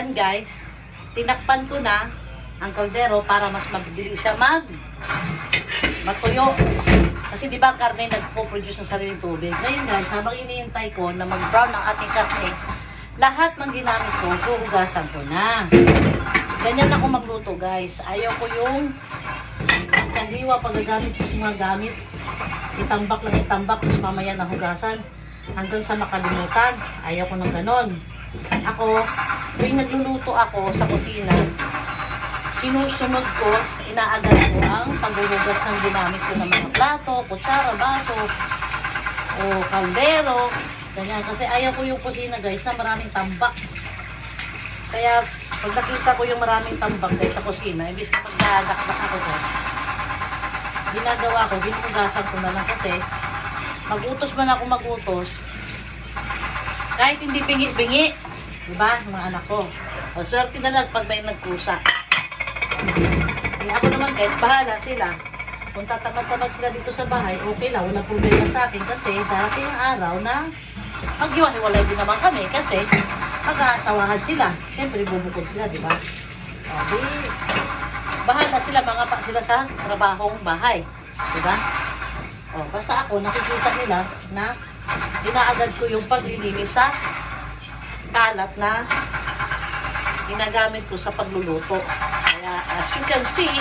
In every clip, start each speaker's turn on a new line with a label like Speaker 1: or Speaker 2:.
Speaker 1: Ayan guys, tinakpan ko na ang kaldero para mas mabilis siya matuyo. Kasi di ba ang karne nagpo-produce ng sariling tubig. Ngayon guys, habang iniintay ko na mag-brown ang ating karne, lahat ng ginamit ko, hugasan ko na. Ganyan ako magluto guys. Ayaw ko yung kaliwa pag gagamit ko sa mga gamit. Itambak lang itambak, tapos mamaya nahugasan. Hanggang sa makalimutan. Ayaw ko ng ganon. Ako, tuwing nagluluto ako sa kusina, sinusunod ko, inaagad ko ang paghuhugas ng ginamit ko ng mga plato, kutsara, baso, o kaldero. Ganyan. Kasi ayaw ko yung kusina guys na maraming tambak. Kaya pag nakita ko yung maraming tambak guys sa kusina, imbis na pagdadakdak ako guys, ginagawa ko, hinugasan ko na lang kasi magutos man ako magutos, kahit hindi bingi-bingi, diba, mga anak ko. O, swerte na lang pag may nagkusa. Ako naman guys, bahala sila. Kung tatamad-tamad sila dito sa bahay, okay lang, walang problema sa akin kasi darating ang araw na maghiwa-hiwalay din naman kami kasi mag-aasawahan sila. Siyempre, bubukod sila, diba? Sabi, bahala sila, mga pa sila sa trabahong bahay. Diba? O, basta ako, nakikita nila na inaagad ko yung paglilinis sa kalat na ginagamit ko sa pagluluto. Kaya, as you can see,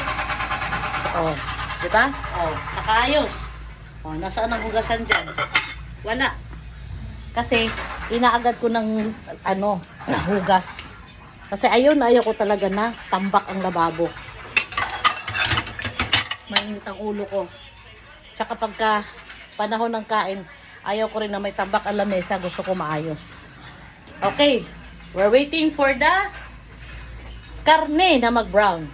Speaker 1: o, diba? O, nakaayos. O, nasaan ang hugasan dyan? Wala. Kasi, inaagad ko ng, hugas. Kasi ayaw ko talaga na tambak ang lababo. Mainit ang ulo ko. Tsaka pagka panahon ng kain, ayaw ko rin na may tambak ang lamesa. Gusto ko maayos. Okay. We're waiting for the karne na mag-brown.